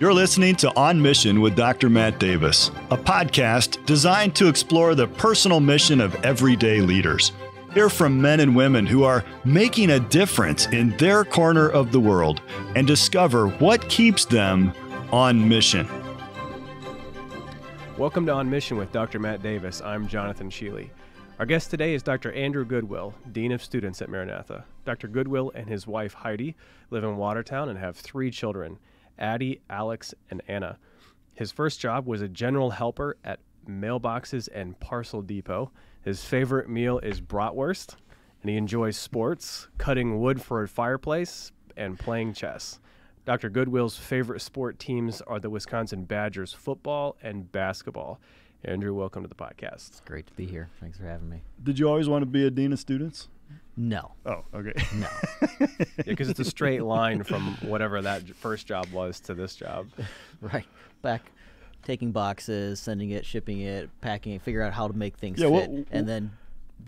You're listening to On Mission with Dr. Matt Davis, a podcast designed to explore the personal mission of everyday leaders. Hear from men and women who are making a difference in their corner of the world and discover what keeps them on mission. Welcome to On Mission with Dr. Matt Davis. I'm Jonathan Sheely. Our guest today is Dr. Andrew Goodwill, Dean of Students at Maranatha. Dr. Goodwill and his wife Heidi live in Watertown and have 3 children, Addie, Alex, and Anna. His first job was a general helper at Mailboxes and Parcel Depot. His favorite meal is bratwurst, and he enjoys sports, cutting wood for a fireplace, and playing chess. Dr. Goodwill's favorite sport teams are the Wisconsin Badgers football and basketball. Andrew, welcome to the podcast. It's great to be here. Thanks for having me. Did you always want to be a dean of students? No. Oh, okay. No. Because it's a straight line from whatever that first job was to this job. Right. Back taking boxes, sending it, shipping it, packing it, figure out how to make things Yeah, fit, and then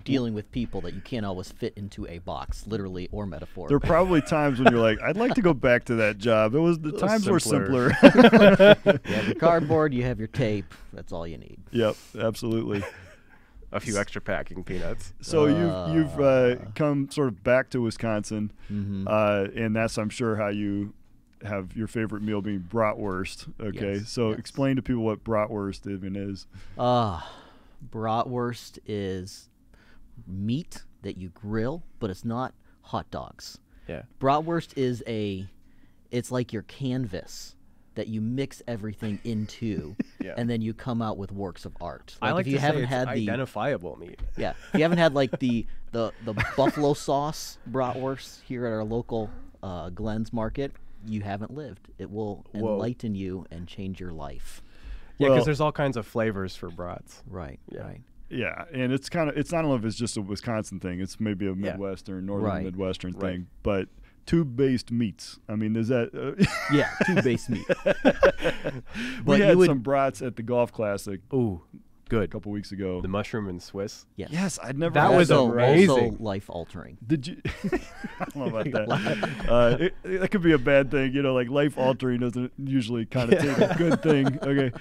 dealing with people that you can't always fit into a box, literally or metaphor. There are probably times when you're like, I'd like to go back to that job. The times were simpler. You have your cardboard, you have your tape. That's all you need. Yep, absolutely. A few extra packing peanuts. So you've come sort of back to Wisconsin, and that's, I'm sure, how you have your favorite meal being bratwurst. Okay, Yes, so yes. Explain to people what bratwurst even is. Bratwurst is meat that you grill, but it's not hot dogs. Yeah. Bratwurst is it's like your canvas that you mix everything into, Yeah. and then you come out with works of art. I like if you to haven't say it's had identifiable meat. if you haven't had like the buffalo sauce bratwurst here at our local Glenn's Market, you haven't lived. It will enlighten you and change your life. Yeah, Well- because there's all kinds of flavors for brats. Right. Yeah. Right. Yeah, and it's I don't know if it's just a Wisconsin thing. It's maybe a Yeah. Midwestern, northern Right. Midwestern Right. thing. But tube-based meats. I mean, is that? Yeah, tube-based meat. We But had you would- some brats at the Golf Classic Ooh, a good. couple weeks ago. The mushroom and Swiss. Yes. Yes, I'd never. That had was them, also, right? amazing. also life-altering. Did you? I don't know about that. That could be a bad thing, like life altering doesn't usually connotate a good thing. Okay,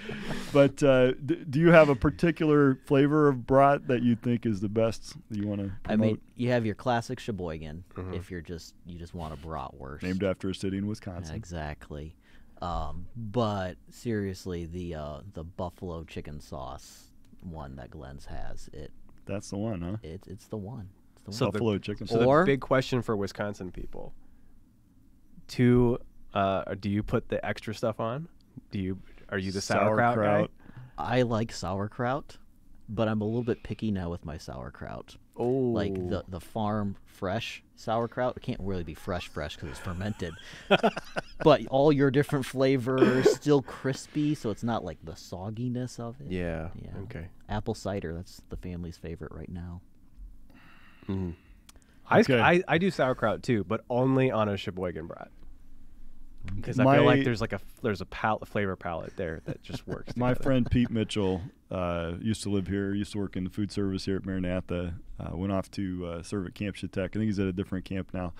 but do you have a particular flavor of brat that you think is the best that you want to promote? I mean, you have your classic Sheboygan if you just want a bratwurst. Named after a city in Wisconsin. Exactly. But seriously, the buffalo chicken sauce one that Glenn's has, That's the one, huh? it's the one. It's the So one. Buffalo chicken. So Or- the big question for Wisconsin people: do you put the extra stuff on? Are you the sauerkraut guy? I like sauerkraut, but I'm a little bit picky now with my sauerkraut. Oh, Like the farm fresh sauerkraut. It can't really be fresh because it's fermented. But all your different flavors, still crispy, so it's not like the sogginess of it. yeah. Yeah. Okay. Apple cider, that's the family's favorite right now. Okay. I do sauerkraut too, but only on a Sheboygan brat. Because I My- feel like there's a flavor palette there that just works. My together. friend Pete Mitchell used to live here, used to work in the food service here at Maranatha, went off to serve at Camp Chautauqua. I think he's at a different camp now.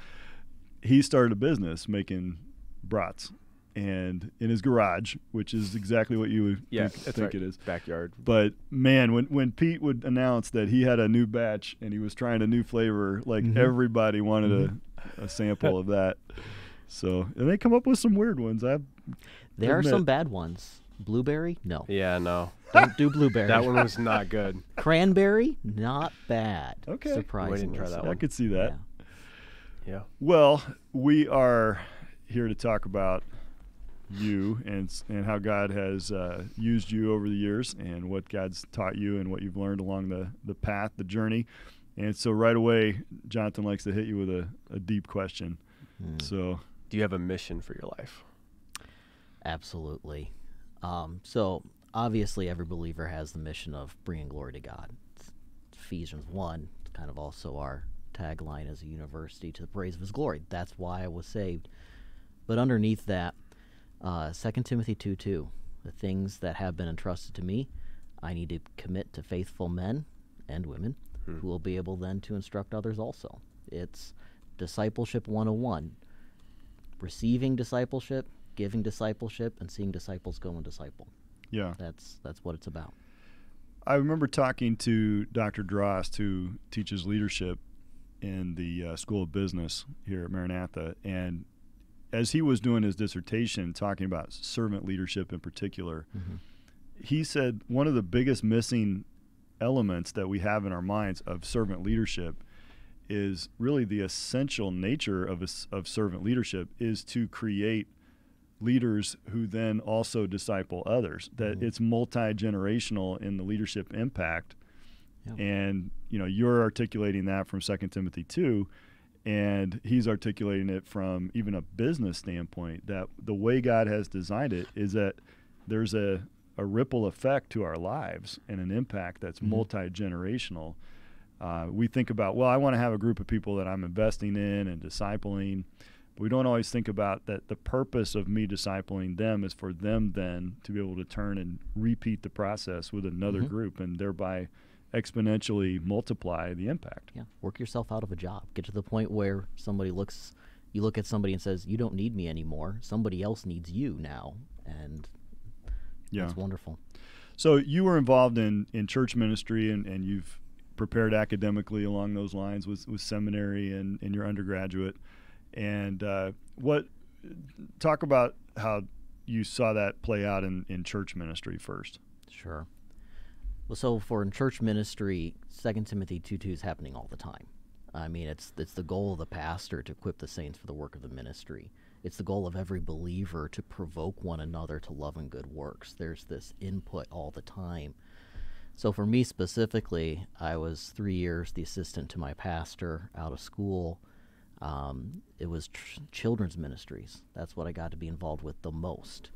He started a business making brats, and in his garage, which is exactly what you would That's think right. it is. Backyard. But man, when Pete would announce that he had a new batch and he was trying a new flavor, like everybody wanted a sample of that. So, and they come up with some weird ones. There are admit. some bad ones. Blueberry? No. Yeah, no. Don't do blueberry. That one was not good. Cranberry? Not bad. Okay. Surprisingly. We didn't try that I one. could see that. Yeah. Yeah. Well, we are here to talk about you and how God has used you over the years and what God's taught you and what you've learned along the path, the journey. And so right away, Jonathan likes to hit you with a deep question. So Do you have a mission for your life? Absolutely. So obviously every believer has the mission of bringing glory to God. It's Ephesians 1, it's kind of also our tagline as a university, to the praise of his glory. That's why I was saved. But underneath that, 2 Timothy 2:2, the things that have been entrusted to me, I need to commit to faithful men and women who will be able then to instruct others also. It's Discipleship 101. Receiving discipleship, giving discipleship and seeing disciples go and disciple. Yeah. That's what it's about. I remember talking to Dr. Drost, who teaches leadership in the School of Business here at Maranatha, and as he was doing his dissertation talking about servant leadership in particular, he said one of the biggest missing elements that we have in our minds of servant leadership is really the essential nature of servant leadership is to create leaders who then also disciple others, that it's multi-generational in the leadership impact. Yeah. And, you're articulating that from 2 Timothy 2, and he's articulating it from even a business standpoint, that the way God has designed it is that there's a ripple effect to our lives and an impact that's multi-generational. We think about, I want to have a group of people that I'm investing in and discipling. But we don't always think about that the purpose of me discipling them is for them then to be able to turn and repeat the process with another group and thereby exponentially multiply the impact. Yeah, work yourself out of a job. Get to the point where you look at somebody and says, you don't need me anymore. Somebody else needs you now. And that's wonderful. So you were involved in church ministry and you've prepared academically along those lines with seminary and your undergraduate. And talk about how you saw that play out in church ministry first. Sure. Well, so in church ministry, 2 Timothy 2:2 is happening all the time. I mean, it's the goal of the pastor to equip the saints for the work of the ministry. It's the goal of every believer to provoke one another to love and good works. There's this input all the time. So for me specifically, I was 3 years the assistant to my pastor out of school. It was children's ministries. That's what I got to be involved with the most.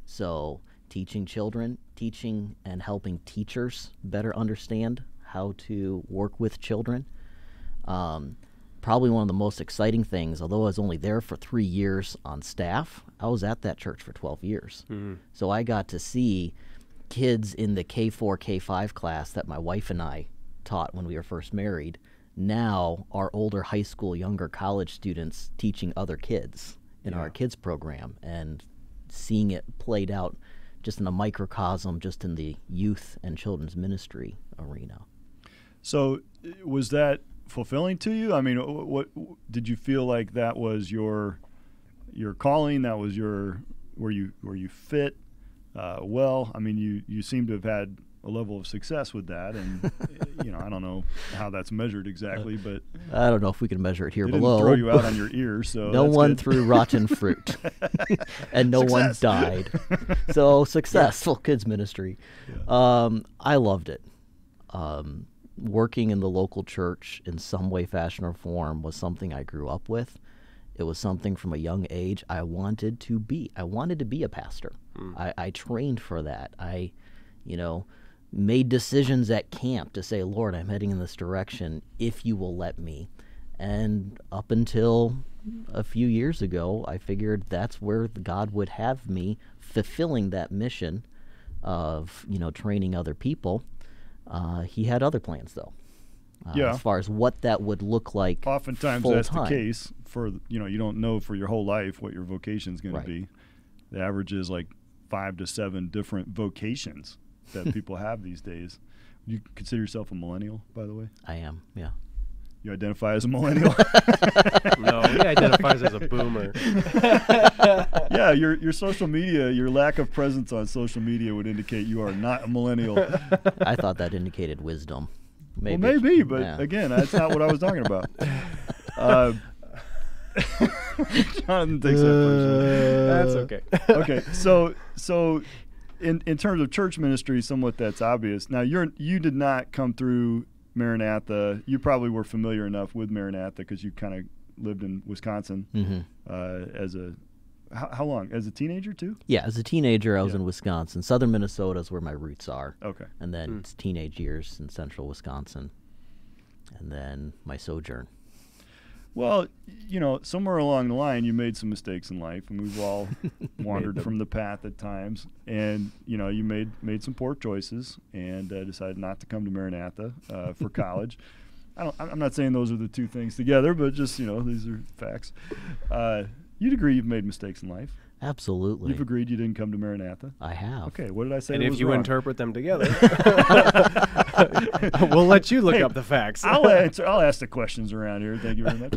So teaching children, teaching and helping teachers better understand how to work with children. Probably one of the most exciting things, although I was only there for 3 years on staff, I was at that church for 12 years. So I got to see kids in the K4, K5 class that my wife and I taught when we were first married. Now our older high school, younger college students teaching other kids in our kids program, and seeing it played out just in a microcosm, just in the youth and children's ministry arena. So was that fulfilling to you? I mean, what did you feel like that was your calling? That was where you fit well? I mean, you seem to have had a level of success with that, and I don't know how that's measured exactly, but I don't know if we can measure it here Didn't below. throw you out on your ears, so no that's one good. threw rotten fruit, and no one died. So successful kids ministry. I loved it. Working in the local church in some way, fashion, or form was something I grew up with. It was something from a young age I wanted to be. I wanted to be a pastor. I trained for that. I made decisions at camp to say, Lord, I'm heading in this direction if you will let me. And up until a few years ago, I figured that's where God would have me, fulfilling that mission of, training other people. He had other plans, though. As far as what that would look like. Oftentimes that's the case for, you don't know for your whole life what your vocation is going to be. The average is like 5 to 7 different vocations that people have these days. You consider yourself a millennial, by the way? I am, yeah. You identify as a millennial? No, he identifies as a boomer. Yeah, your social media, your lack of presence on social media would indicate you are not a millennial. I thought that indicated wisdom. Maybe. Well, maybe, but again, that's not what I was talking about. Jonathan takes that personally. That's okay. Okay, so in terms of church ministry, somewhat that's obvious. Now, you did not come through Maranatha. You probably were familiar enough with Maranatha because you kind of lived in Wisconsin as a how long? As a teenager too? Yeah, as a teenager, I was in Wisconsin. Southern Minnesota is where my roots are. Okay. And then it's teenage years in central Wisconsin. And then my sojourn. Well, somewhere along the line, you made some mistakes in life, and we've all wandered from the path at times. And, you made some poor choices and decided not to come to Maranatha for college. I'm not saying those are the two things together, but just, these are facts. You'd agree you've made mistakes in life. Absolutely. You've agreed you didn't come to Maranatha. I have. Okay, what did I say? And that if was you wrong? interpret them together, we'll let you look up the facts. I'll ask the questions around here. Thank you very much.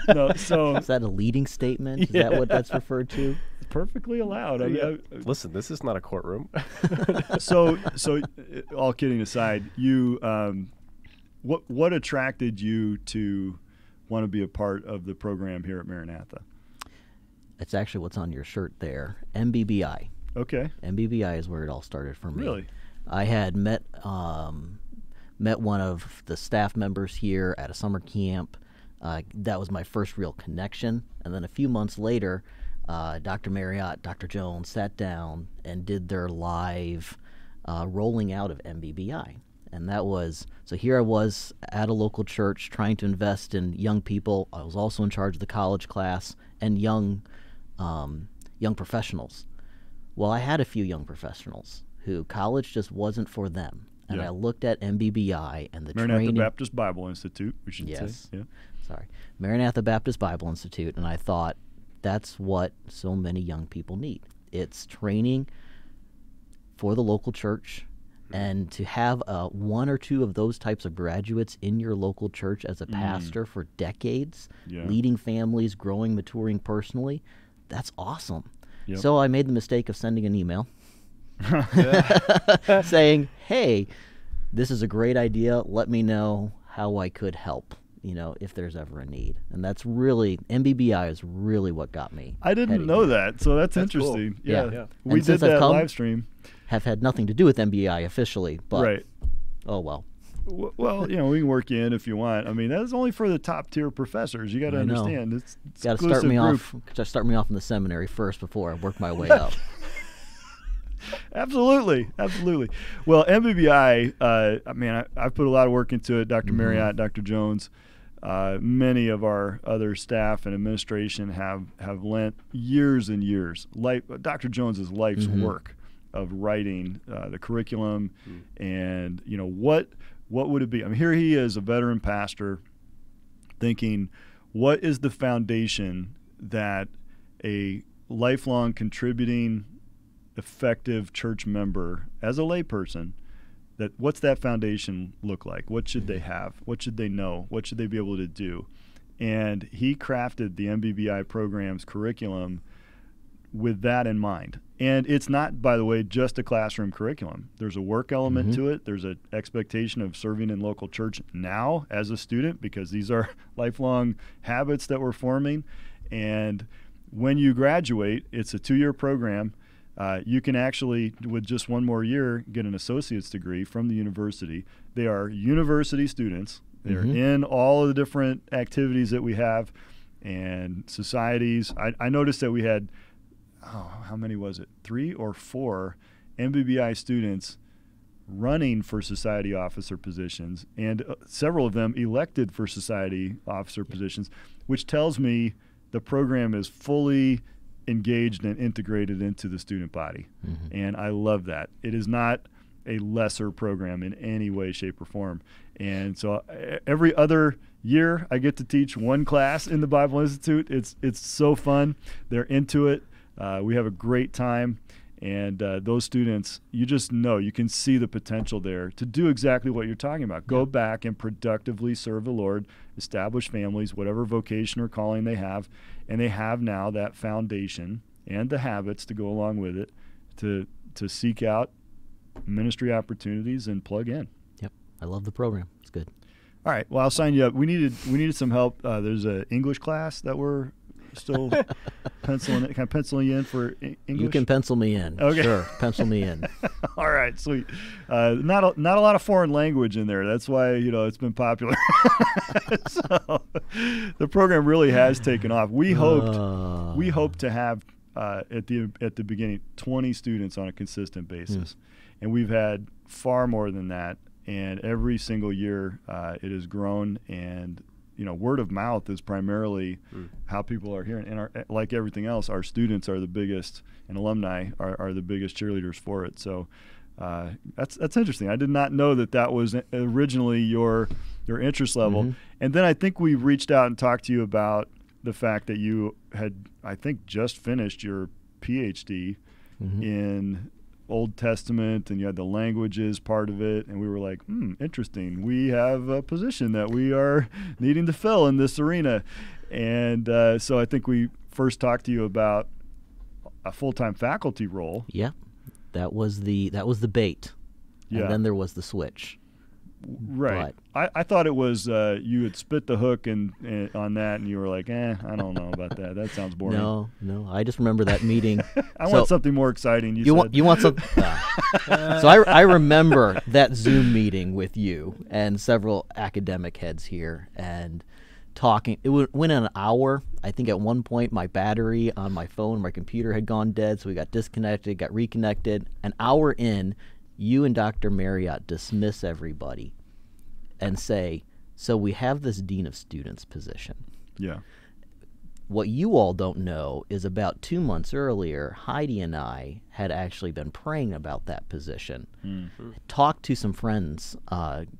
No, so Is that a leading statement? Is that what that's referred to? it's perfectly allowed. I mean, Listen, this is not a courtroom. so all kidding aside, you what attracted you to want to be a part of the program here at Maranatha? It's actually what's on your shirt there. MBBI. Okay. MBBI is where it all started for me. Really? I had met one of the staff members here at a summer camp. That was my first real connection. And then a few months later, Dr. Marriott, Dr. Jones sat down and did their live rolling out of MBBI. And that was, so here I was at a local church trying to invest in young people. I was also in charge of the college class and young professionals. Well, I had a few young professionals who college just wasn't for them. And Yeah. I looked at MBBI and the Maranatha training. Baptist Bible Institute, we should Yes. say. Yeah. Sorry. Maranatha Baptist Bible Institute. And I thought, that's what so many young people need. It's training for the local church. And to have one or two of those types of graduates in your local church as a pastor for decades, leading families, growing, maturing personally, that's awesome. Yep. So I made the mistake of sending an email saying, hey, this is a great idea. Let me know how I could help, if there's ever a need. And that's really, MBBI is really what got me. I didn't heading know here. that, so that's interesting. Cool. Yeah. We And did since I've that come- live stream. Have had nothing to do with MBI officially, but Right. oh well. Well, we can work you in if you want. I mean, that's only for the top tier professors. You got to I know. understand. It's Got to start me off. Just start me off in the seminary first before I work my way up. Absolutely. Well, MBBI, I've put a lot of work into it. Dr. Marriott, Dr. Jones, many of our other staff and administration have lent years and years. Dr. Jones's life's work of writing the curriculum, and what would it be? I mean, here he is, a veteran pastor, thinking, what is the foundation that a lifelong contributing, effective church member, as a layperson, what's that foundation look like? What should they have? What should they know? What should they be able to do? And he crafted the MBBI program's curriculum with that in mind. And it's not, by the way, just a classroom curriculum. There's a work element to it. There's an expectation of serving in local church now as a student, because these are lifelong habits that we're forming. And when you graduate, it's a 2-year program. You can actually, with just one more year, get an associate's degree from the university. They are university students. They're in all of the different activities that we have and societies. I noticed that we had, how many was it? 3 or 4 MBBI students running for society officer positions, and several of them elected for society officer positions, which tells me the program is fully engaged and integrated into the student body. And I love that. It is not a lesser program in any way, shape, or form. And so every other year I get to teach one class in the Bible Institute. It's so fun. They're into it. We have a great time. And those students, you just know, you can see the potential there to do exactly what you're talking about. Go back and productively serve the Lord, establish families, whatever vocation or calling they have. And they have now that foundation and the habits to go along with it to seek out ministry opportunities and plug in. Yep, I love the program. It's good. All right, well, I'll sign you up. We needed some help. There's an English class that we're still penciling. Can I pencil you in for English? You can pencil me in. Okay. Sure, pencil me in. All right, sweet. Not a lot of foreign language in there. That's why it's been popular. So the program really has taken off. We hoped to have at the beginning 20 students on a consistent basis, and we've had far more than that. And every single year it has grown, and word of mouth is primarily how people are hearing. And like everything else, our students are the biggest, and alumni are the biggest cheerleaders for it. So that's interesting. I did not know that was originally your interest level. And then I think we reached out and talked to you about the fact that you had, I think, just finished your PhD in Old Testament, and you had the languages part of it, and we were like, interesting. We have a position that we are needing to fill in this arena. And so I think we first talked to you about a full-time faculty role. Yeah, that was the bait, and then there was the switch. Right. I thought it was you had spit the hook and on that, and you were like, I don't know about that. That sounds boring. No. I just remember that meeting. I want something more exciting. You want something. So I remember that Zoom meeting with you and several academic heads here and talking. It went an hour. I think at one point my battery on my phone, my computer had gone dead, so we got disconnected, got reconnected. An hour in, you and Dr. Marriott dismiss everybody and say, so we have this Dean of Students position. Yeah. What you all don't know is about 2 months earlier, Heidi and I had actually been praying about that position, talked to some friends,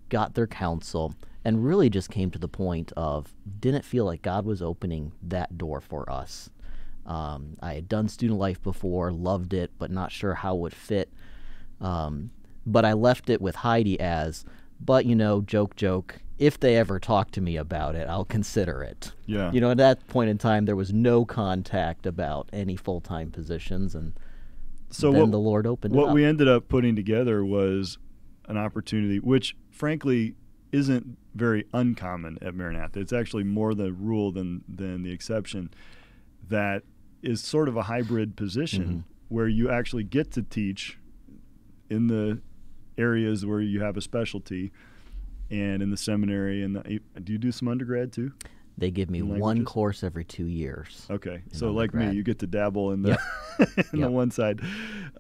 got their counsel, and really just came to the point of didn't feel like God was opening that door for us. I had done student life before, loved it, but not sure how it would fit. But I left it with Heidi as, but joke, if they ever talk to me about it, I'll consider it. Yeah. At that point in time, there was no contact about any full-time positions, and so then the Lord opened it up. What we ended up putting together was an opportunity, which frankly isn't very uncommon at Maranatha. It's actually more the rule than the exception. That is sort of a hybrid position where you actually get to teach in the areas where you have a specialty and in the seminary. And do you do some undergrad too? They give me one course every 2 years. Okay. So like me, you get to dabble in the Yep. the one side.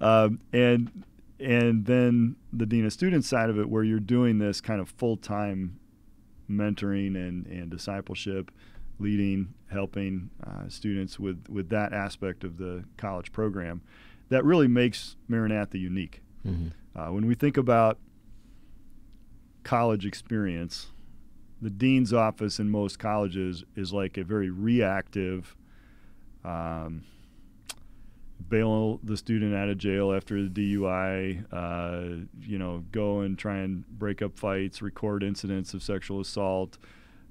And then the Dean of Students side of it, where you're doing this kind of full-time mentoring and discipleship, leading, helping students with that aspect of the college program, that really makes Maranatha unique. When we think about college experience, the dean's office in most colleges is like a very reactive, bail the student out of jail after the DUI, go and try and break up fights, record incidents of sexual assault.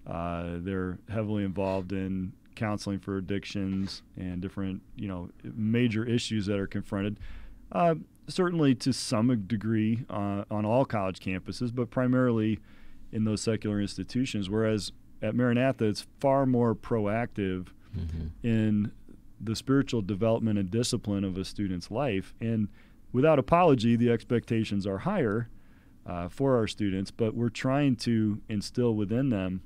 They're heavily involved in counseling for addictions and different, major issues that are confronted. Certainly to some degree on all college campuses, but primarily in those secular institutions, whereas at Maranatha it's far more proactive in the spiritual development and discipline of a student's life. And without apology, the expectations are higher for our students, but we're trying to instill within them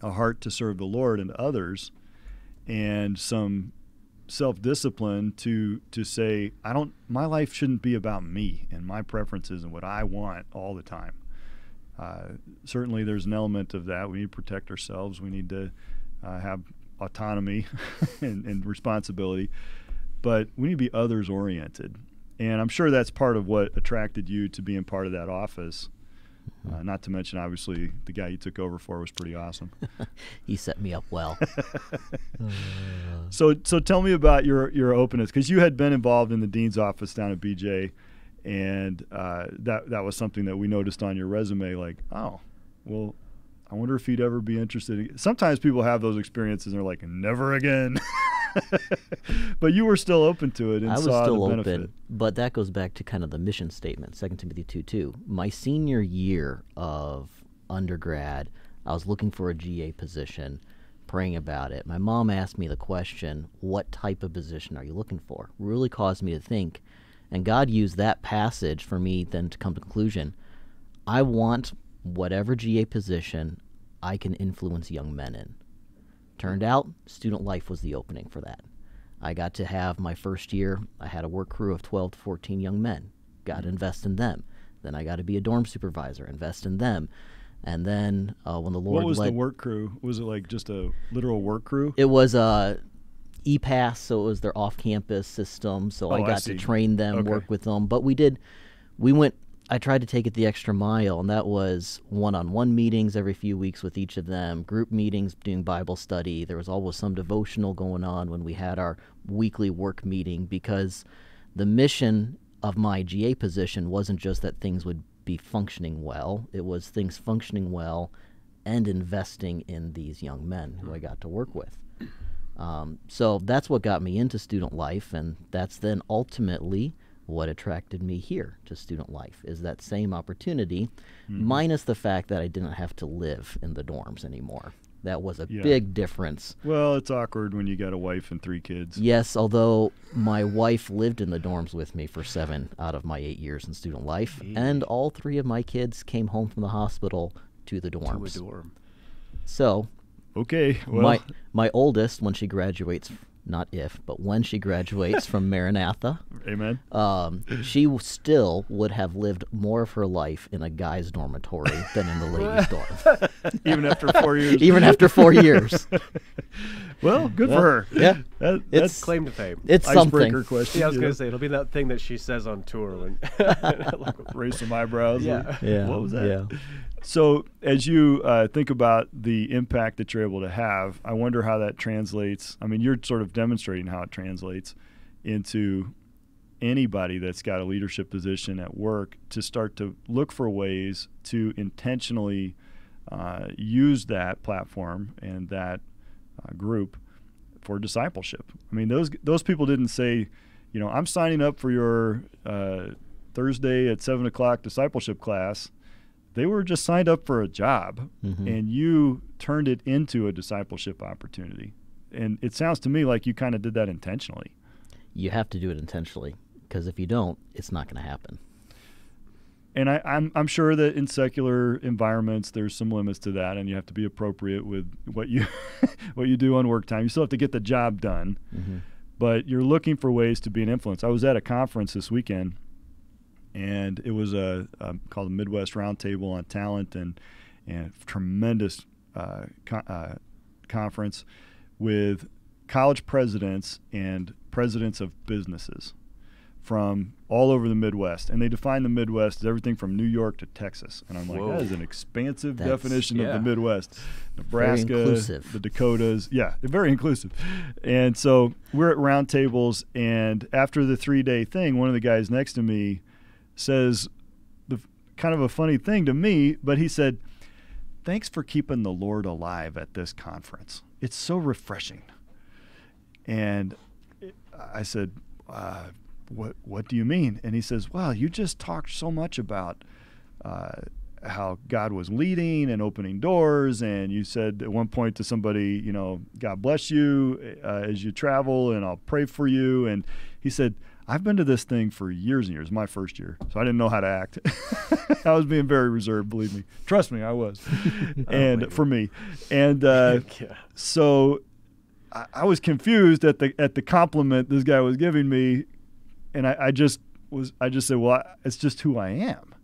a heart to serve the Lord and others, and some self-discipline to say, my life shouldn't be about me and my preferences and what I want all the time. Certainly there's an element of that. We need to protect ourselves. We need to have autonomy and responsibility, but we need to be others oriented. And I'm sure that's part of what attracted you to being part of that office. Not to mention, obviously, the guy you took over for was pretty awesome. He set me up well. So tell me about your openness, because you had been involved in the dean's office down at BJ, and that was something that we noticed on your resume. Like, oh, well, I wonder if he'd ever be interested. Sometimes people have those experiences and they're like, never again. But you were still open to it and saw the benefit. Open, but that goes back to kind of the mission statement, 2 Timothy 2:2. My senior year of undergrad, I was looking for a GA position, praying about it. My mom asked me the question, what type of position are you looking for? Really caused me to think. And God used that passage for me then to come to the conclusion, I want whatever GA position I can influence young men in. Turned out, student life was the opening for that. I got to have my first year, I had a work crew of 12 to 14 young men. Got to invest in them. Then I got to be a dorm supervisor, invest in them. And then when the Lord What was the work crew? Was it like just a literal work crew? It was ePass, so it was their off-campus system. So I got to train them, work with them. But we went I tried to take it the extra mile, and that was one-on-one meetings every few weeks with each of them, group meetings, doing Bible study. There was always some devotional going on when we had our weekly work meeting, because the mission of my GA position wasn't just that things would be functioning well. It was things functioning well and investing in these young men who I got to work with. So that's what got me into student life, and that's then ultimately what attracted me here to student life, is that same opportunity, minus the fact that I didn't have to live in the dorms anymore. That was a big difference. Well, it's awkward when you got a wife and 3 kids. Yes, although my wife lived in the dorms with me for 7 out of my 8 years in student life, and all 3 of my kids came home from the hospital to the dorms. To a dorm. So, okay, well, my oldest, when she graduates, not if, but when she graduates from Maranatha, amen. She still would have lived more of her life in a guy's dormitory than in the ladies' dorm. Even after 4 years. Even after 4 years. Well, good for her. Yeah, That's Claim to fame. it's icebreaker something. question. Yeah, I was going to say, it'll be that thing that she says on tour. When Raise some eyebrows. Yeah. Yeah, What was that? Yeah. So as you think about the impact that you're able to have, I wonder how that translates. I mean, you're sort of demonstrating how it translates into anybody that's got a leadership position at work to start to look for ways to intentionally use that platform and that group for discipleship. I mean, those people didn't say, you know, I'm signing up for your Thursday at 7 o'clock discipleship class. They were just signed up for a job, and you turned it into a discipleship opportunity. And it sounds to me like you kind of did that intentionally. You have to do it intentionally, because if you don't, it's not going to happen. And I'm sure that in secular environments, there's some limits to that, and you have to be appropriate with what you what you do on work time. You still have to get the job done, but you're looking for ways to be an influence. I was at a conference this weekend, and it was called the Midwest Roundtable on Talent, and tremendous conference with college presidents and presidents of businesses from all over the Midwest. And they define the Midwest as everything from New York to Texas. And I'm like, Whoa. that is an expansive That's- definition of the yeah. Midwest. Nebraska, Very inclusive. the Dakotas. Yeah, very inclusive. And so we're at roundtables, and after the 3-day thing, one of the guys next to me says kind of a funny thing to me, but he said, "Thanks for keeping the Lord alive at this conference. It's so refreshing." And I said, what do you mean? And he says, "Well, you just talked so much about how God was leading and opening doors, and you said at one point to somebody, you know, God bless you as you travel, and I'll pray for you." And he said, "I've been to this thing for years and years, my first year, so I didn't know how to act." I was being very reserved, believe me. Trust me, I was. And for me. And so I was confused at the compliment this guy was giving me, and I just said, "Well, it's just who I am."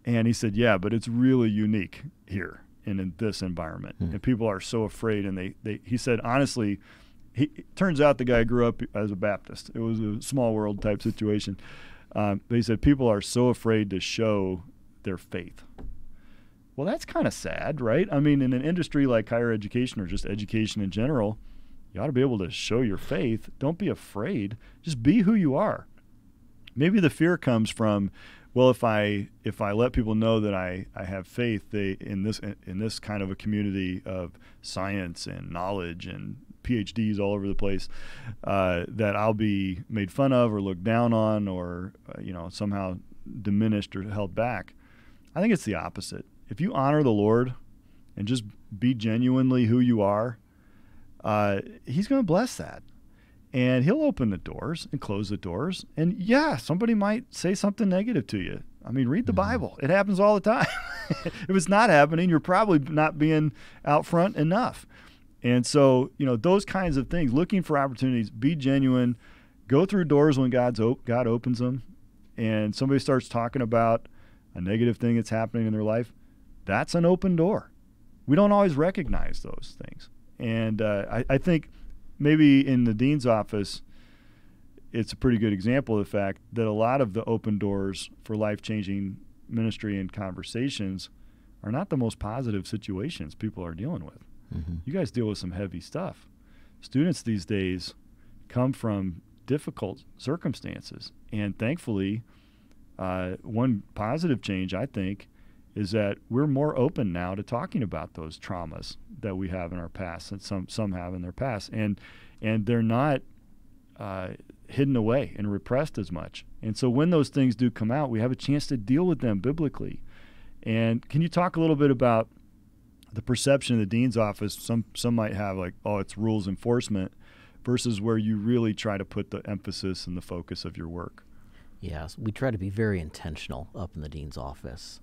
And he said, "Yeah, but it's really unique here and in this environment. And people are so afraid." And he said, honestly, it turns out the guy grew up as a Baptist. It was a small world type situation. But he said people are so afraid to show their faith. Well, that's kind of sad, right? I mean, in an industry like higher education or just education in general, you ought to be able to show your faith. Don't be afraid. Just be who you are. Maybe the fear comes from, well, if I let people know that I have faith, in this kind of a community of science and knowledge and PhDs all over the place, that I'll be made fun of or looked down on or somehow diminished or held back. I think it's the opposite. If you honor the Lord and just be genuinely who you are, He's going to bless that. And He'll open the doors and close the doors. And yeah, somebody might say something negative to you. I mean, read the Bible. It happens all the time. If it's not happening, you're probably not being out front enough. And so, those kinds of things, looking for opportunities, be genuine, go through doors when God opens them, and somebody starts talking about a negative thing that's happening in their life, that's an open door. We don't always recognize those things. And I think maybe in the dean's office, it's a pretty good example of the fact that a lot of the open doors for life-changing ministry and conversations are not the most positive situations people are dealing with. Mm-hmm. You guys deal with some heavy stuff. Students these days come from difficult circumstances, and thankfully, one positive change, I think, is that we're more open now to talking about those traumas that we have in our past, and some have in their past, and they're not hidden away and repressed as much. And so when those things do come out, we have a chance to deal with them biblically. And can you talk a little bit about the perception of the dean's office? Some might have like, oh, it's rules enforcement, versus where you really try to put the emphasis and the focus of your work. Yes, we try to be very intentional up in the dean's office.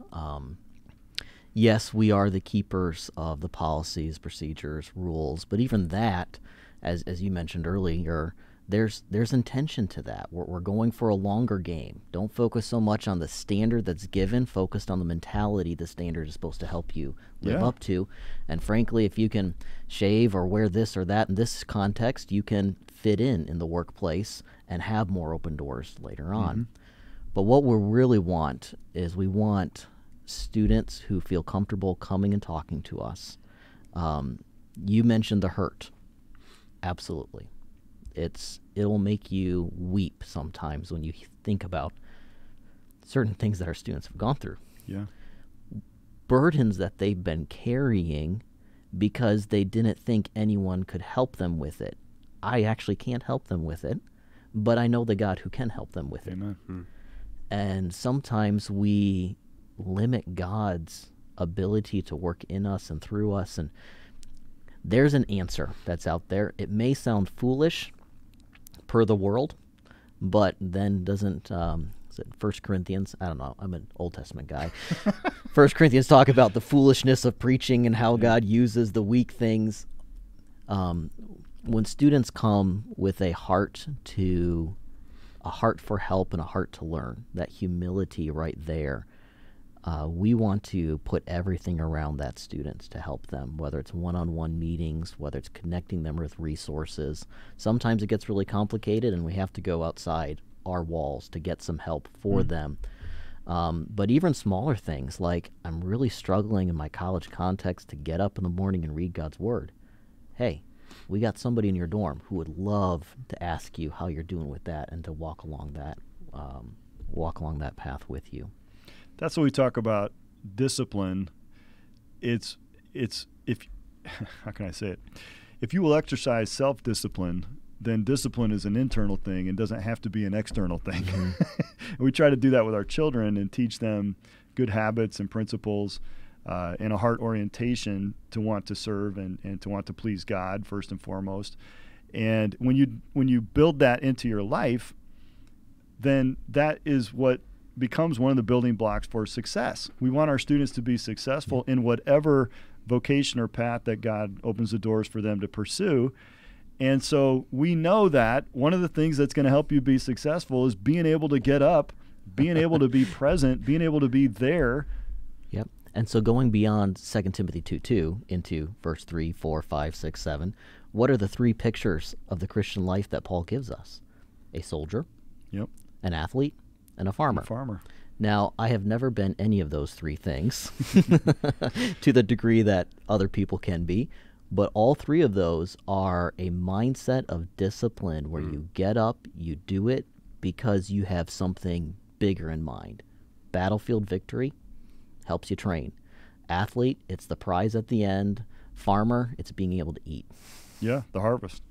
Yes, we are the keepers of the policies, procedures, rules, but even that, as you mentioned earlier, there's intention to that. We're going for a longer game. Don't focus so much on the standard that's given, focused on the mentality the standard is supposed to help you live up to. And frankly, if you can shave or wear this or that in this context, you can fit in the workplace and have more open doors later on. Mm-hmm. But what we really want is we want students who feel comfortable coming and talking to us. You mentioned the hurt. Absolutely. It'll make you weep sometimes when you think about certain things that our students have gone through. Yeah. Burdens that they've been carrying because they didn't think anyone could help them with it. I actually can't help them with it, but I know the God who can help them with it. Amen. And sometimes we limit God's ability to work in us and through us, and there's an answer that's out there. It may sound foolish per the world, but then doesn't, is it 1 Corinthians? I don't know. I'm an Old Testament guy. 1 Corinthians talk about the foolishness of preaching and how God uses the weak things. When students come with a heart for help and a heart to learn, that humility right there, we want to put everything around that student to help them, whether it's one-on-one meetings, whether it's connecting them with resources. Sometimes it gets really complicated and we have to go outside our walls to get some help for them. But even smaller things like, I'm really struggling in my college context to get up in the morning and read God's Word. Hey, we got somebody in your dorm who would love to ask you how you're doing with that and to walk along that path with you. That's what we talk about discipline. It's if how can I say it? If you will exercise self-discipline, then discipline is an internal thing and doesn't have to be an external thing. Mm-hmm. And we try to do that with our children and teach them good habits and principles and a heart orientation to want to serve and to want to please God first and foremost. And when you build that into your life, then that is what becomes one of the building blocks for success. We want our students to be successful in whatever vocation or path that God opens the doors for them to pursue. And so we know that one of the things that's going to help you be successful is being able to get up, being able to be present, being able to be there. Yep. And so going beyond 2 Timothy 2:2 into verse 3, 4, 5, 6, 7, what are the three pictures of the Christian life that Paul gives us? A soldier, yep, an athlete, and a farmer. Now, I have never been any of those three things to the degree that other people can be, but all three of those are a mindset of discipline where you get up, you do it because you have something bigger in mind. Battlefield victory helps you train. Athlete, it's the prize at the end. Farmer, it's being able to eat. Yeah, the harvest.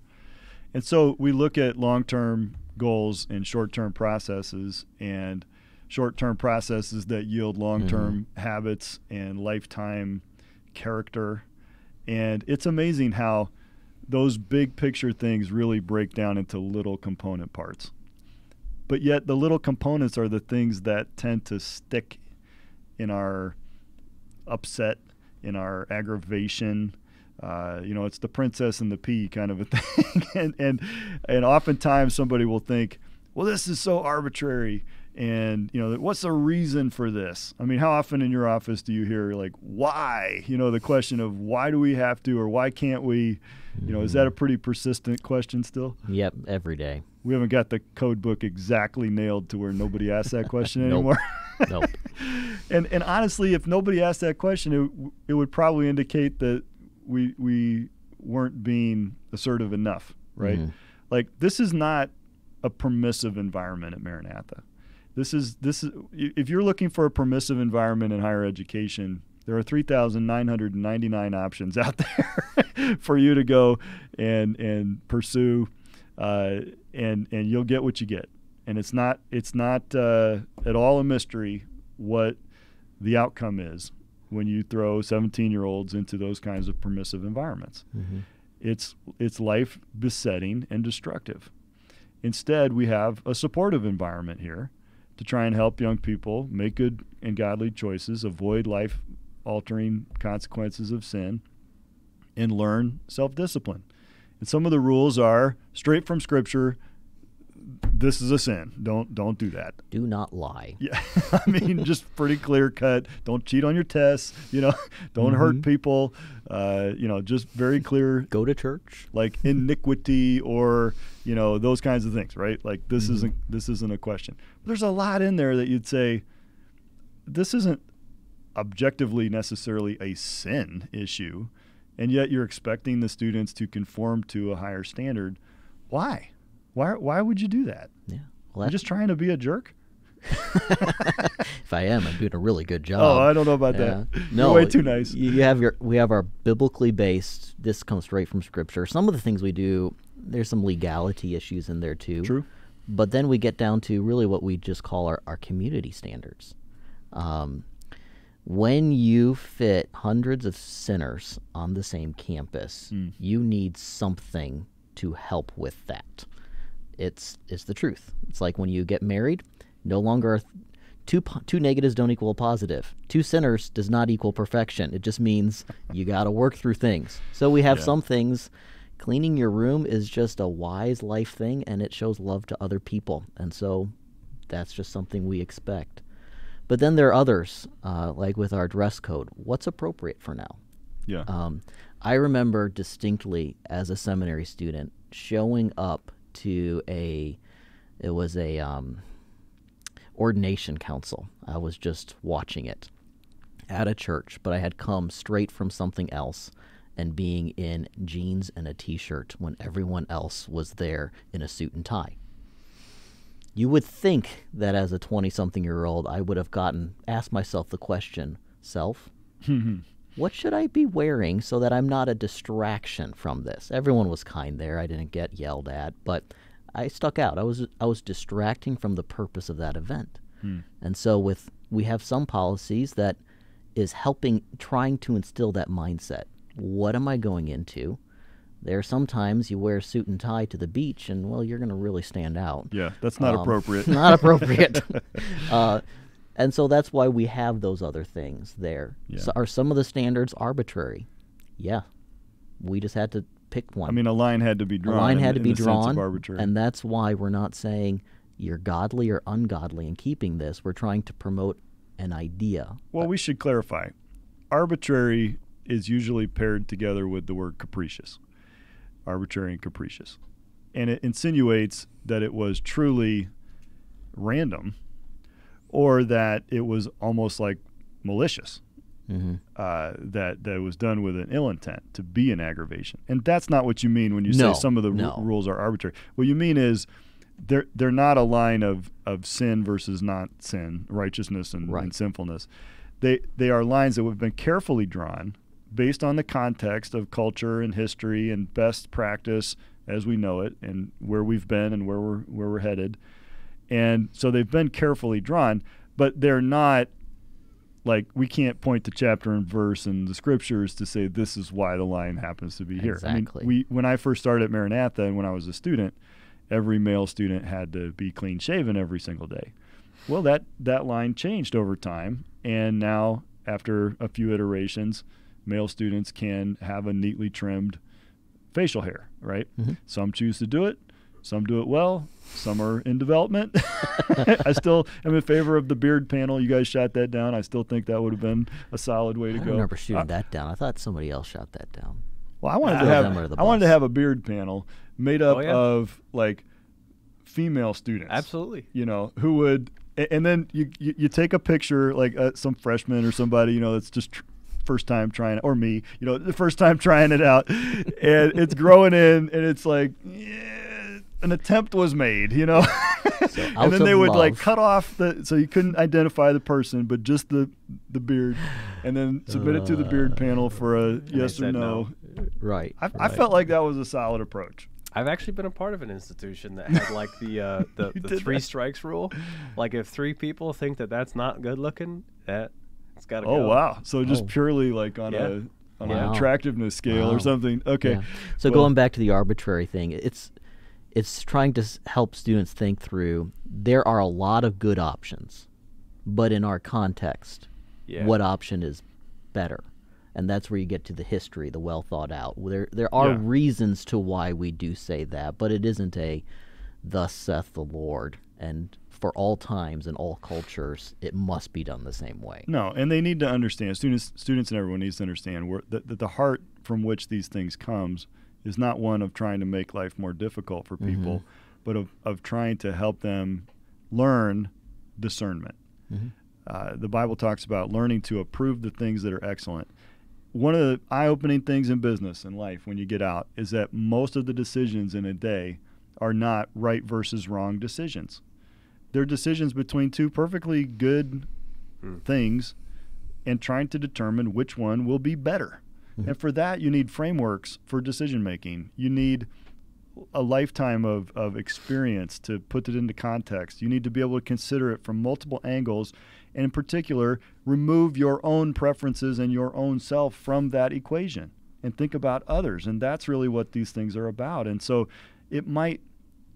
And so we look at long-term goals and short-term processes, and short-term processes that yield long-term habits and lifetime character. And it's amazing how those big picture things really break down into little component parts. But yet the little components are the things that tend to stick in our upset, in our aggravation. It's the princess and the pea kind of a thing. and oftentimes somebody will think, well, this is so arbitrary. And, what's the reason for this? I mean, how often in your office do you hear, like, why? The question of why do we have to or why can't we? Is that a pretty persistent question still? Yep, every day. We haven't got the code book exactly nailed to where nobody asks that question anymore. Nope. And honestly, if nobody asked that question, it would probably indicate that we weren't being assertive enough, right? Mhm. Like, this is not a permissive environment at Maranatha. This is if you're looking for a permissive environment in higher education, there are 3,999 options out there for you to go and pursue, and you'll get what you get. And it's not at all a mystery what the outcome is when you throw 17-year-olds into those kinds of permissive environments. Mm-hmm. It's life besetting and destructive. Instead, we have a supportive environment here to try and help young people make good and godly choices, avoid life-altering consequences of sin, and learn self-discipline. And some of the rules are straight from Scripture. This is a sin. Don't do that. Do not lie. Yeah, I mean, just pretty clear cut. Don't cheat on your tests. Don't hurt people. Just very clear. Go to church. Like iniquity or those kinds of things, right? Like this isn't a question. But there's a lot in there that you'd say this isn't objectively necessarily a sin issue, and yet you're expecting the students to conform to a higher standard. Why? Why would you do that? Yeah. You're just trying to be a jerk? If I am, I'm doing a really good job. Oh, I don't know about that. No, you're way too nice. We have our biblically based. This comes straight from Scripture. Some of the things we do, there's some legality issues in there too. True. But then we get down to really what we just call our community standards. When you fit hundreds of sinners on the same campus, you need something to help with that. It's the truth. It's like when you get married, no longer two negatives don't equal a positive. Two sinners does not equal perfection. It just means you got to work through things. So we have some things. Cleaning your room is just a wise life thing, and it shows love to other people. And so that's just something we expect. But then there are others, like with our dress code. What's appropriate for now? Yeah. I remember distinctly as a seminary student showing up to a ordination council. I was just watching it at a church, but I had come straight from something else and being in jeans and a t-shirt when everyone else was there in a suit and tie. You would think that as a 20-something-year-old, I would have asked myself the question, self, what should I be wearing so that I'm not a distraction from this? Everyone was kind there. I didn't get yelled at, but I stuck out. I was distracting from the purpose of that event. And so we have some policies that is trying to instill that mindset. What am I going into? There are sometimes you wear a suit and tie to the beach, and, well, you're going to really stand out. Yeah, that's not appropriate. Not appropriate. And so that's why we have those other things there. Yeah. So are some of the standards arbitrary? Yeah. We just had to pick one. I mean, a line had to be drawn. A line had to be in the sense drawn, of arbitrary. and that's why we're not saying you're godly or ungodly in keeping this. We're trying to promote an idea. Well, we should clarify. Arbitrary is usually paired together with the word capricious. Arbitrary and capricious. And it insinuates that it was truly random or that it was almost like malicious, that was done with an ill intent to be an aggravation. And that's not what you mean when you say some of the rules are arbitrary. What you mean is they're not a line of sin versus not sin, righteousness and sinfulness. They are lines that have been carefully drawn based on the context of culture and history and best practice as we know it and where we've been and where we're headed. And so they've been carefully drawn, but they're not like we can't point to chapter and verse in the Scriptures to say this is why the line happens to be here. Exactly. I mean, when I first started at Maranatha and when I was a student, every male student had to be clean shaven every single day. Well, that line changed over time, and now after a few iterations, male students can have a neatly trimmed facial hair, right? Some choose to do it. Some do it well. Some are in development. I still am in favor of the beard panel. You guys shot that down. I still think that would have been a solid way to go. I remember shooting that down. I thought somebody else shot that down. Well, I wanted to have a beard panel made up of like female students. Absolutely. Who would And then you take a picture, like some freshman or somebody, that's just first time trying it, or me, the first time trying it out, and it's growing in, and it's like, yeah, an attempt was made, So and then they would like cut off so you couldn't identify the person, but just the beard, and then submit it to the beard panel for a yes or no. Right. I felt like that was a solid approach. I've actually been a part of an institution that had like the three strikes rule. Like if 3 people think that that's not good looking, it's got to go. Oh wow! So just purely like on an attractiveness scale or something. Okay. Yeah. So going back to the arbitrary thing, it's trying to help students think through. There are a lot of good options, but in our context, what option is better? And that's where you get to the history, the well thought out. There are reasons to why we do say that, but it isn't a thus saith the Lord. And for all times and all cultures, it must be done the same way. No, and they need to understand, students and everyone needs to understand that the heart from which these things comes is not one of trying to make life more difficult for people, but of trying to help them learn discernment. The Bible talks about learning to approve the things that are excellent. One of the eye-opening things in business and life when you get out is that most of the decisions in a day are not right versus wrong decisions. They're decisions between 2 perfectly good things and trying to determine which one will be better. And for that, you need frameworks for decision-making. You need a lifetime of experience to put it into context. You need to be able to consider it from multiple angles, and in particular, remove your own preferences and your own self from that equation and think about others. And that's really what these things are about. And so it might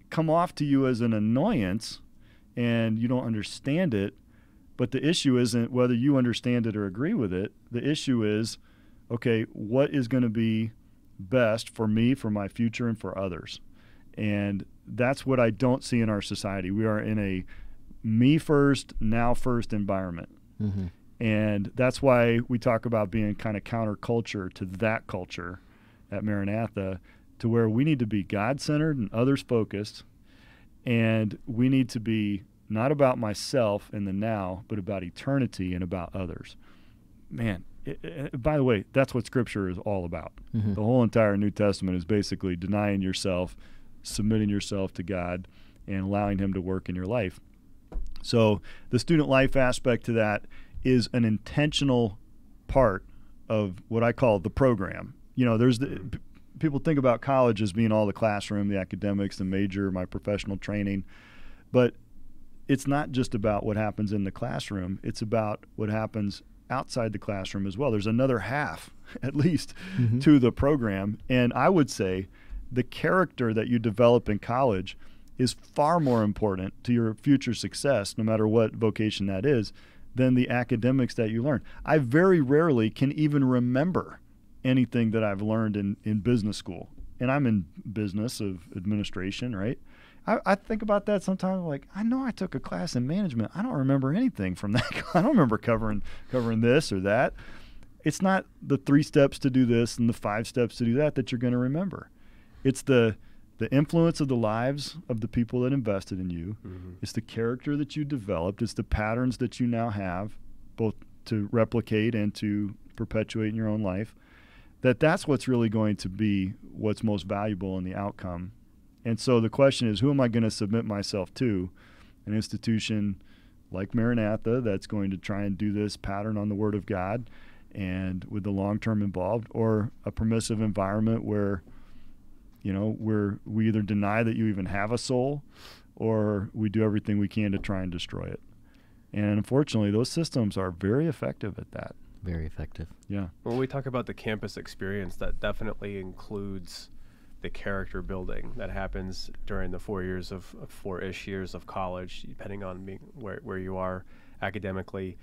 come off to you as an annoyance and you don't understand it, but the issue isn't whether you understand it or agree with it. The issue is, okay, what is going to be best for me, for my future, and for others? And that's what I don't see in our society. We are in a me first, now first environment. And that's why we talk about being kind of counterculture to that culture at Maranatha, to where we need to be God-centered and others-focused, and we need to be not about myself in the now, but about eternity and about others. Man, by the way, that's what Scripture is all about. The whole entire New Testament is basically denying yourself, submitting yourself to God, and allowing Him to work in your life. So the student life aspect to that is an intentional part of what I call the program. There's people think about college as being all the classroom, the academics, the major, my professional training, but it's not just about what happens in the classroom. It's about what happens outside the classroom as well. There's another half, at least, to the program. And I would say the character that you develop in college is far more important to your future success, no matter what vocation that is, than the academics that you learn. I very rarely can even remember anything that I've learned in business school. And I'm in business of administration, right? I think about that sometimes, like, I know I took a class in management. I don't remember anything from that. I don't remember covering this or that. It's not the 3 steps to do this and the 5 steps to do that you're going to remember. It's the influence of the lives of the people that invested in you. It's the character that you developed. It's the patterns that you now have, both to replicate and to perpetuate in your own life. That's what's really going to be what's most valuable in the outcome. And so the question is, who am I going to submit myself to? An institution like Maranatha that's going to try and do this pattern on the Word of God and with the long term involved, or a permissive environment where we either deny that you even have a soul, or we do everything we can to try and destroy it. And unfortunately, those systems are very effective at that. Very effective. Yeah. When we talk about the campus experience, that definitely includes the character building that happens during the 4-ish years of college, depending on where you are academically.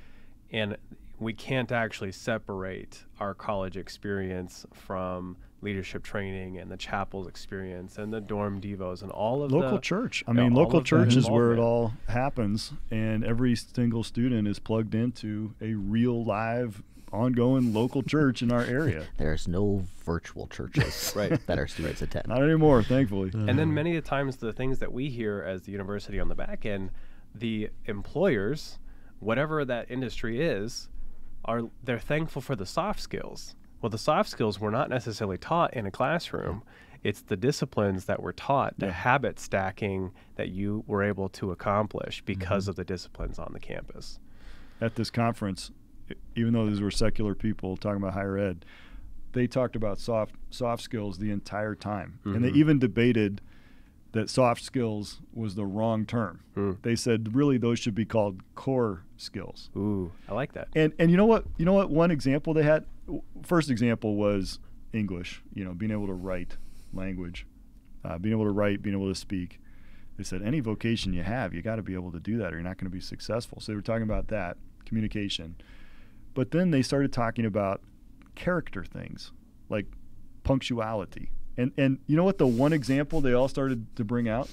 And we can't actually separate our college experience from leadership training and the chapel's experience and the dorm devos and all of local church. I mean, local church is where it all happens, and every single student is plugged into a real, live, ongoing local church in our area. There's no virtual churches that our students attend. Not anymore, thankfully. And then many of the times the things that we hear as the university on the back end, the employers, whatever that industry is, they're thankful for the soft skills. Well, the soft skills were not necessarily taught in a classroom. It's the disciplines that were taught, the habit stacking that you were able to accomplish because of the disciplines on the campus. At this conference, even though these were secular people talking about higher ed, they talked about soft skills the entire time. And they even debated that soft skills was the wrong term. They said really those should be called core skills. Ooh, I like that. And you know what? One example they had, first example was English. Being able to write language, being able to write, being able to speak. They said any vocation you have, you got to be able to do that, or you're not going to be successful. So they were talking about that, communication. But then they started talking about character things like punctuality. And you know what the one example they all started to bring out?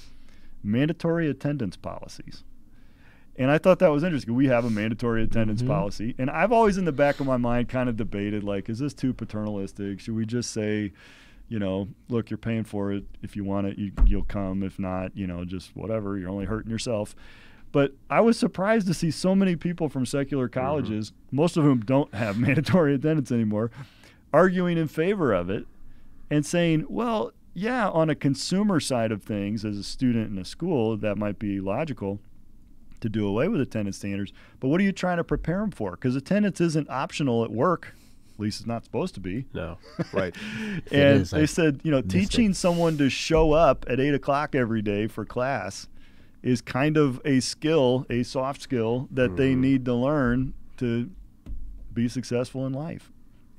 Mandatory attendance policies. And I thought that was interesting. We have a mandatory attendance policy. And I've always in the back of my mind kind of debated, like, is this too paternalistic? Should we just say, look, you're paying for it. If you want it, you'll come. If not, just whatever. You're only hurting yourself. But I was surprised to see so many people from secular colleges, most of whom don't have mandatory attendance anymore, arguing in favor of it. And saying, well, yeah, on a consumer side of things, as a student in a school, that might be logical to do away with attendance standards. But what are you trying to prepare them for? Because attendance isn't optional at work. At least it's not supposed to be. No, right. And they said, teaching someone to show up at 8 o'clock every day for class is kind of a skill, a soft skill that they need to learn to be successful in life.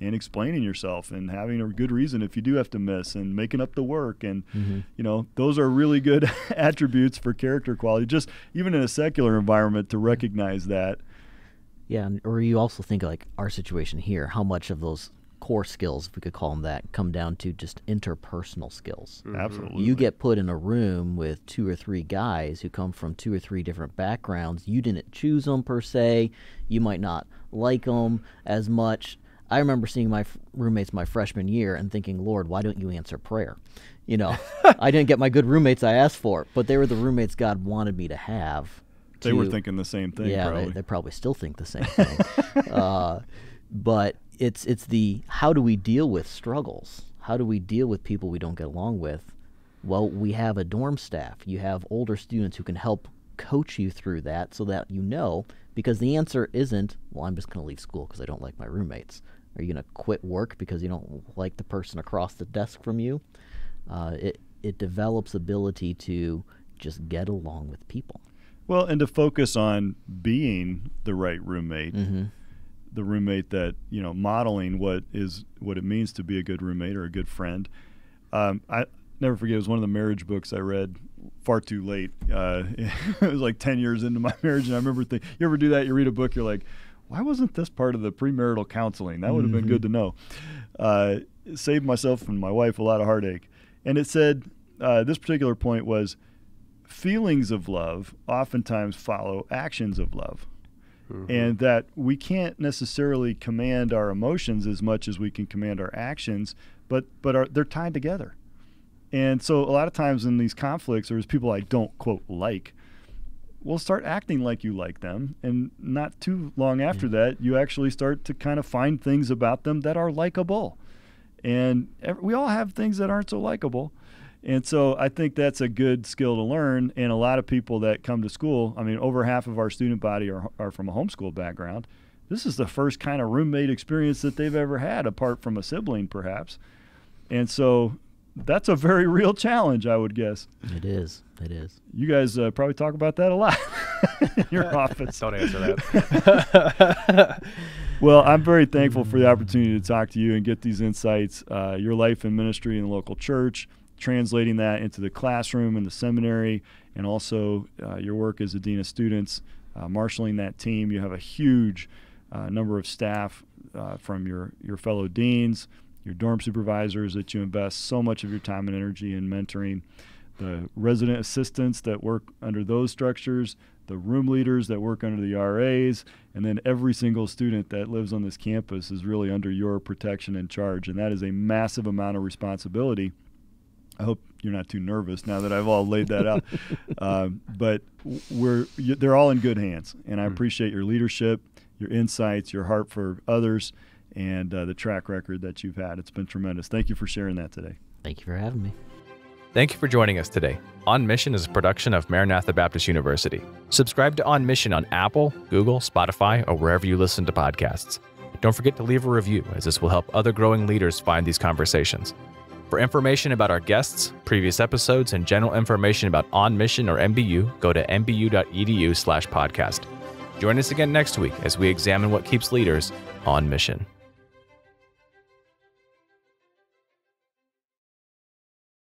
And explaining yourself and having a good reason if you do have to miss and making up the work. And, those are really good attributes for character quality, just even in a secular environment to recognize that. Yeah, or you also think like our situation here, how much of those core skills, if we could call them that, come down to just interpersonal skills. Absolutely. You get put in a room with 2 or 3 guys who come from 2 or 3 different backgrounds. You didn't choose them per se. You might not like them as much. I remember seeing my roommates my freshman year and thinking, Lord, why don't you answer prayer? I didn't get my good roommates I asked for, but they were the roommates God wanted me to have. They were thinking the same thing. Yeah, probably. They probably still think the same thing. But it's the how do we deal with struggles? How do we deal with people we don't get along with? Well, we have a dorm staff. You have older students who can help coach you through that so that because the answer isn't, well, I'm just going to leave school because I don't like my roommates. Are you going to quit work because you don't like the person across the desk from you? It develops ability to just get along with people. Well, and to focus on being the right roommate, the roommate that, modeling what it means to be a good roommate or a good friend. I never forget, it was one of the marriage books I read far too late. It was like 10 years into my marriage, and I remember thinking, you ever do that? You read a book, you're like, why wasn't this part of the premarital counseling? That would have been good to know. It saved myself and my wife a lot of heartache. And it said, this particular point was, feelings of love oftentimes follow actions of love. And that we can't necessarily command our emotions as much as we can command our actions, but they're tied together. And so a lot of times in these conflicts, there's people I don't, quote, like, will start acting like you like them, and not too long after that, you actually start to kind of find things about them that are likable. And we all have things that aren't so likable. And so I think that's a good skill to learn. And a lot of people that come to school, I mean, over half of our student body are from a homeschool background. This is the first kind of roommate experience that they've ever had, apart from a sibling, perhaps. And so that's a very real challenge, I would guess. It is. You guys probably talk about that a lot in your office. Don't answer that. Well, I'm very thankful for the opportunity to talk to you and get these insights, your life and ministry in the local church, translating that into the classroom and the seminary, and also your work as a dean of students, marshaling that team. You have a huge number of staff from your fellow deans, your dorm supervisors that you invest so much of your time and energy in mentoring, the resident assistants that work under those structures, the room leaders that work under the RAs, and then every single student that lives on this campus is really under your protection and charge. And that is a massive amount of responsibility. I hope you're not too nervous now that I've all laid that out. But they're all in good hands, and I appreciate your leadership, your insights, your heart for others, and the track record that you've had. It's been tremendous. Thank you for sharing that today. Thank you for having me. Thank you for joining us today. On Mission is a production of Maranatha Baptist University. Subscribe to On Mission on Apple, Google, Spotify, or wherever you listen to podcasts. Don't forget to leave a review, as this will help other growing leaders find these conversations. For information about our guests, previous episodes, and general information about On Mission or MBU, go to mbu.edu/podcast. Join us again next week as we examine what keeps leaders on mission.